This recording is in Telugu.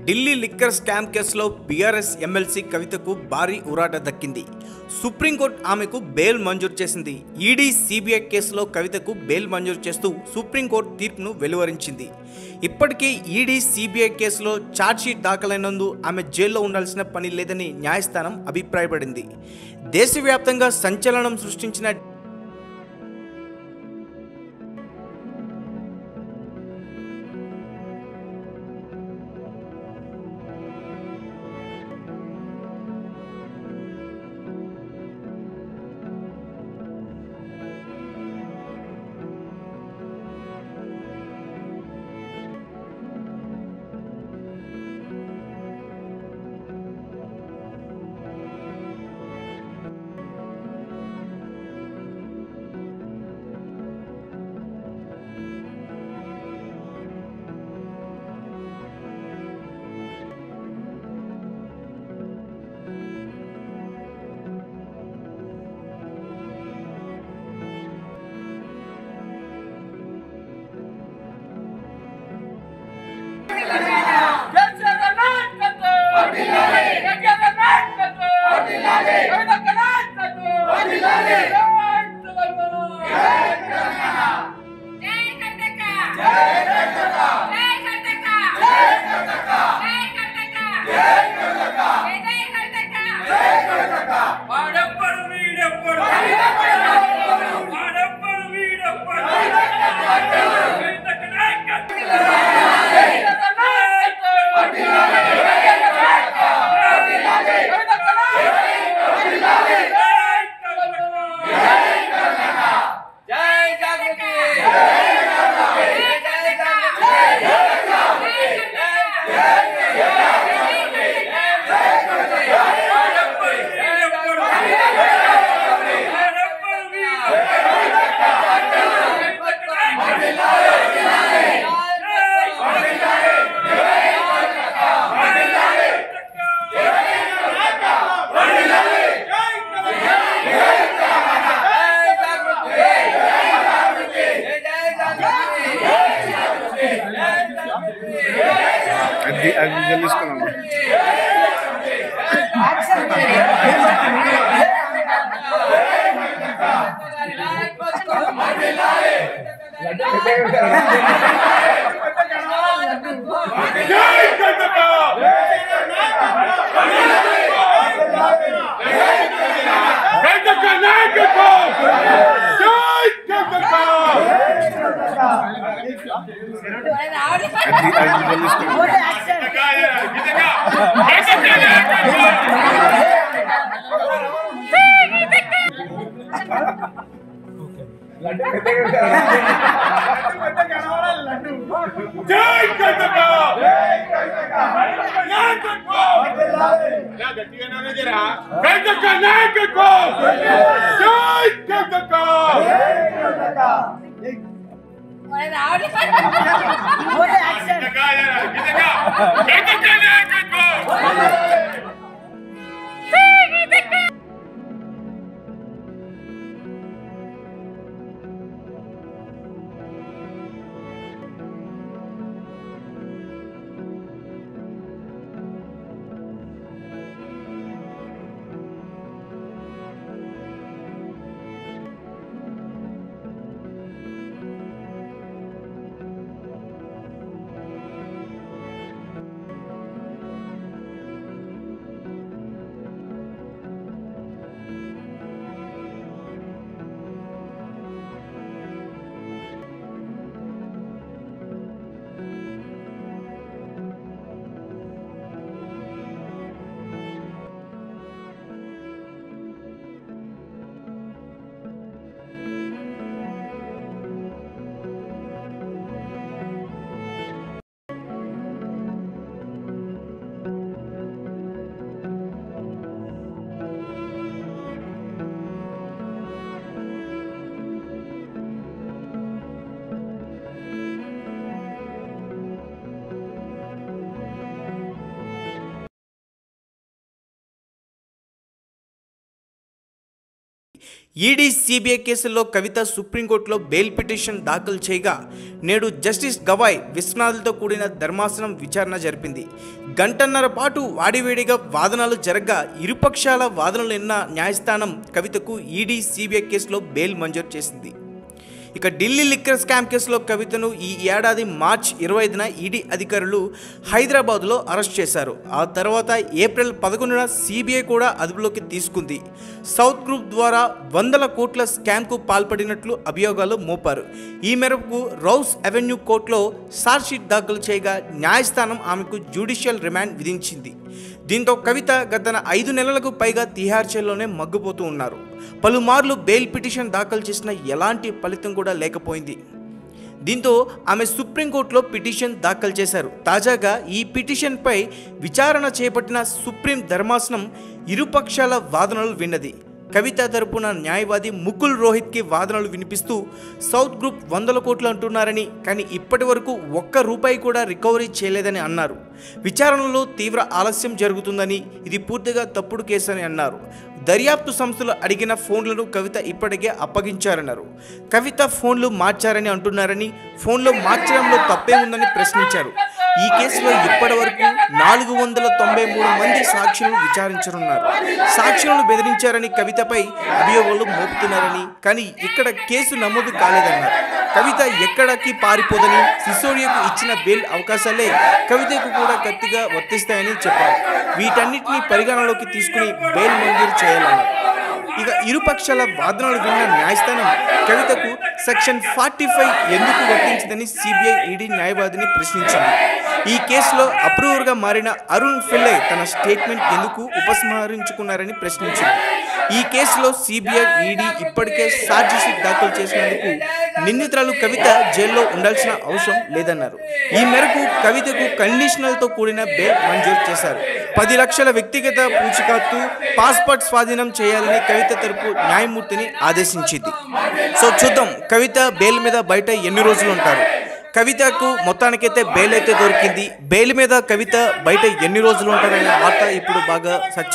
ఢిల్లీ లిక్కర్ స్కామ్ కేసులో బీఆర్ఎస్ ఎమ్మెల్సీ కవితకు భారీ ఊరాట దక్కింది. సుప్రీంకోర్టు ఆమెకు బెయిల్ మంజూరు చేసింది. ఈడీ సిబిఐ కేసులో కవితకు బెయిల్ మంజూరు చేస్తూ సుప్రీంకోర్టు తీర్పును వెలువరించింది. ఇప్పటికే ఈడీ సిబిఐ కేసులో ఛార్జ్షీట్ దాఖలైనందు ఆమె జైల్లో ఉండాల్సిన పని లేదని న్యాయస్థానం అభిప్రాయపడింది. దేశవ్యాప్తంగా సంచలనం సృష్టించిన ఈడీ సిబిఐ కేసుల్లో కవిత సుప్రీంకోర్టులో బెయిల్ పిటిషన్ దాఖలు చేయగా నేడు జస్టిస్ గవాయ్ విశ్వనాథ్లతో కూడిన ధర్మాసనం విచారణ జరిపింది. గంటన్నర పాటు వాడివేడిగా వాదనలు జరగ్గా ఇరుపక్షాల వాదనలు విన్న న్యాయస్థానం కవితకు ఈడీ సిబిఐ కేసులో బెయిల్ మంజూరు చేసింది. ఇక ఢిల్లీ లిక్కర్ స్కామ్ కేసులో కవితను ఈ ఏడాది మార్చి 25న ఈడీ అధికారులు హైదరాబాద్లో అరెస్ట్ చేశారు. ఆ తర్వాత ఏప్రిల్ 11న సిబిఐ కూడా అదుపులోకి తీసుకుంది. సౌత్ గ్రూప్ ద్వారా వందల కోట్ల స్కామ్కు పాల్పడినట్లు అభియోగాలు మోపారు. ఈ మేరకు రౌస్ అవెన్యూ కోర్టులో ఛార్జ్షీట్ దాఖలు చేయగా న్యాయస్థానం ఆమెకు జ్యుడిషియల్ రిమాండ్ విధించింది. దీంతో కవిత గత 5 నెలలకు పైగా తిహార్ జైల్లోనే మగ్గిపోతూ ఉన్నారు. పలుమార్లు బెయిల్ పిటిషన్ దాఖలు చేసిన ఎలాంటి ఫలితం కూడా లేకపోయింది. దీంతో ఆమె సుప్రీంకోర్టులో పిటిషన్ దాఖలు చేశారు. తాజాగా ఈ పిటిషన్పై విచారణ చేపట్టిన సుప్రీం ధర్మాసనం ఇరుపక్షాల వాదనలు విన్నది. కవిత తరపున న్యాయవాది ముకుల్ రోహిత్కి వాదనలు వినిపిస్తూ సౌత్ గ్రూప్ 100 కోట్లు అంటున్నారని, కానీ ఇప్పటి వరకు ₹1 కూడా రికవరీ చేయలేదని అన్నారు. విచారణలో తీవ్ర ఆలస్యం జరుగుతుందని, ఇది పూర్తిగా తప్పుడు కేసు అని అన్నారు. దర్యాప్తు సంస్థలు అడిగిన ఫోన్లను కవిత ఇప్పటికే అప్పగించారన్నారు. కవిత ఫోన్లు మార్చారని అంటున్నారని, ఫోన్లో మార్చడంలో తప్పే ఉందని ప్రశ్నించారు. ఈ కేసులో ఇప్పటి వరకు 493 మంది సాక్షులను విచారించనున్నారు. సాక్షులను బెదిరించారని కవితపై అభియోగాలు మోపుతున్నారని, కానీ ఇక్కడ కేసు నమోదు కాలేదన్నారు. కవిత ఎక్కడికి పారిపోదని, సిసోడియాకు ఇచ్చిన బెయిల్ అవకాశాలే కవితకు కూడా గట్టిగా వర్తిస్తాయని చెప్పారు. వీటన్నిటిని పరిగణలోకి తీసుకుని బెయిల్ మంజూరు చేయాలన్నారు. ఇక ఇరుపక్షాల వాదనలు విన్న న్యాయస్థానం కవితకు సెక్షన్ 45 ఎందుకు వర్తించిందని సిబిఐ ఈడీ న్యాయవాదిని ప్రశ్నించింది. ఈ కేసులో అప్రూవర్గా మారిన అరుణ్ ఫిల్లై తన స్టేట్మెంట్ ఎందుకు ఉపసంహరించుకున్నారని ప్రశ్నించింది. ఈ కేసులో సిబిఐ ఈడీ ఇప్పటికే ఛార్జ్షీట్ దాఖలు చేసినందుకు నిందితురాలు కవిత జైల్లో ఉండాల్సిన అవసరం లేదన్నారు. ఈ మేరకు కవితకు కండిషనల్తో కూడిన బెయిల్ మంజూరు చేశారు. 10 లక్షల వ్యక్తిగత పూచీకత్తు, పాస్పోర్ట్ స్వాధీనం చేయాలని కవిత తరపు న్యాయమూర్తిని ఆదేశించింది. సో చూద్దాం కవిత బెయిల్ మీద బయట ఎన్ని రోజులు ఉంటారు. కవితకు మొత్తానికైతే బెయిల్ అయితే దొరికింది. బెయిల్ మీద కవిత బయట ఎన్ని రోజులు ఉంటారనే వార్త ఇప్పుడు బాగా